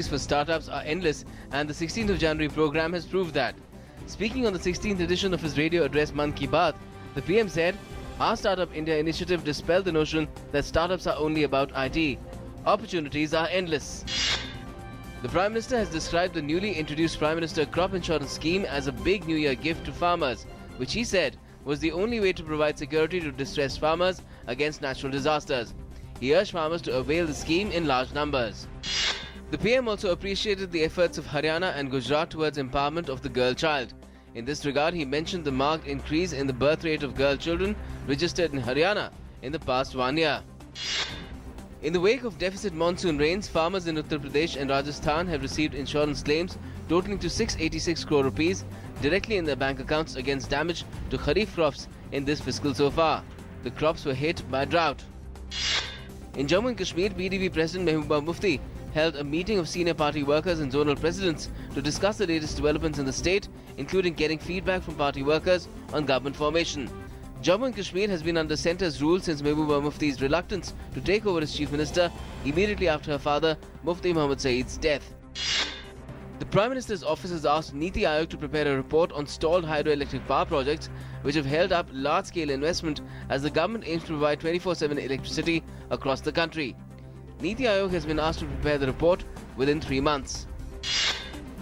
opportunities for startups are endless, and the 16th of January program has proved that. Speaking on the 16th edition of his radio address Mann Ki Baat, the PM said, "Our Startup India initiative dispelled the notion that startups are only about IT. Opportunities are endless." The Prime Minister has described the newly introduced Prime Minister Crop Insurance Scheme as a big New Year gift to farmers, which he said was the only way to provide security to distressed farmers against natural disasters. He urged farmers to avail the scheme in large numbers. The PM also appreciated the efforts of Haryana and Gujarat towards empowerment of the girl child. In this regard, he mentioned the marked increase in the birth rate of girl children registered in Haryana in the past 1 year. In the wake of deficit monsoon rains, farmers in Uttar Pradesh and Rajasthan have received insurance claims totaling to 686 crore rupees directly in their bank accounts against damage to Kharif crops in this fiscal so far. The crops were hit by drought. In Jammu and Kashmir, PDP President Mehbooba Mufti held a meeting of senior party workers and zonal presidents to discuss the latest developments in the state, including getting feedback from party workers on government formation. Jammu and Kashmir has been under centre's rule since Mehbooba Mufti's reluctance to take over as Chief Minister immediately after her father Mufti Muhammad Saeed's death. The Prime Minister's office has asked Niti Aayog to prepare a report on stalled hydroelectric power projects which have held up large-scale investment as the government aims to provide 24/7 electricity across the country. Niti Aayog has been asked to prepare the report within 3 months.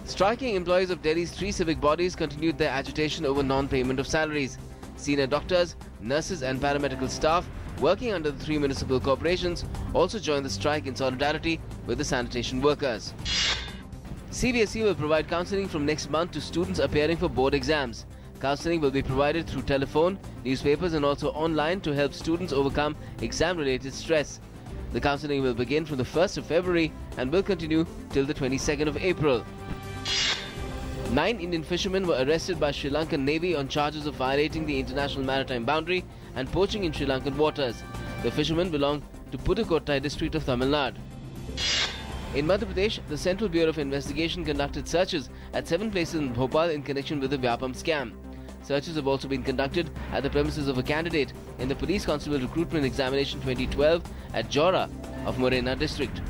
Striking employees of Delhi's 3 civic bodies continued their agitation over non-payment of salaries. Senior doctors, nurses and paramedical staff working under the 3 municipal corporations also joined the strike in solidarity with the sanitation workers. CBSE will provide counselling from next month to students appearing for board exams. Counselling will be provided through telephone, newspapers and also online to help students overcome exam-related stress. The counselling will begin from the 1st of February and will continue till the 22nd of April. 9 Indian fishermen were arrested by Sri Lankan Navy on charges of violating the international maritime boundary and poaching in Sri Lankan waters. The fishermen belong to Pudukkottai district of Tamil Nadu. In Madhya Pradesh, the Central Bureau of Investigation conducted searches at 7 places in Bhopal in connection with the Vyapam scam. Searches have also been conducted at the premises of a candidate in the Police Constable Recruitment Examination 2012 at Jora of Morena district.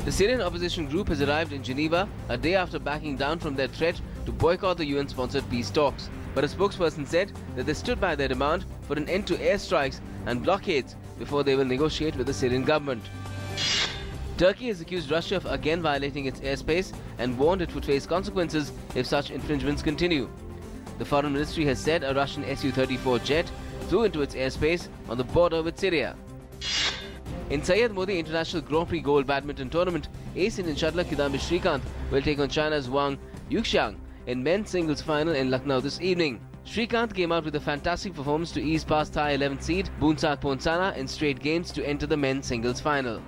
The Syrian opposition group has arrived in Geneva a day after backing down from their threat to boycott the UN-sponsored peace talks. But a spokesperson said that they stood by their demand for an end to airstrikes and blockades before they will negotiate with the Syrian government. Turkey has accused Russia of again violating its airspace and warned it would face consequences if such infringements continue. The Foreign Ministry has said a Russian Su-34 jet flew into its airspace on the border with Syria. In Syed Modi International Grand Prix Gold Badminton Tournament, ace Indian shuttler Kidambi Srikanth will take on China's Wang Yuxiang in men's singles final in Lucknow this evening. Srikanth came out with a fantastic performance to ease past Thai 11th seed Boonsak Ponsana in straight games to enter the men's singles final.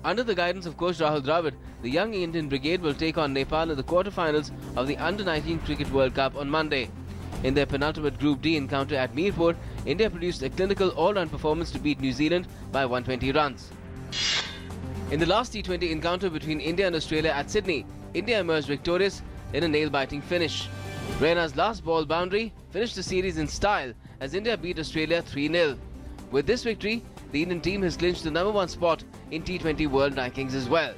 Under the guidance of coach Rahul Dravid, the young Indian brigade will take on Nepal in the quarterfinals of the Under-19 Cricket World Cup on Monday. In their penultimate Group D encounter at Mirpur, India produced a clinical all-round performance to beat New Zealand by 120 runs. In the last T20 encounter between India and Australia at Sydney, India emerged victorious in a nail-biting finish. Raina's last ball boundary finished the series in style as India beat Australia 3-0. With this victory, the Indian team has clinched the #1 spot in T20 World Rankings as well.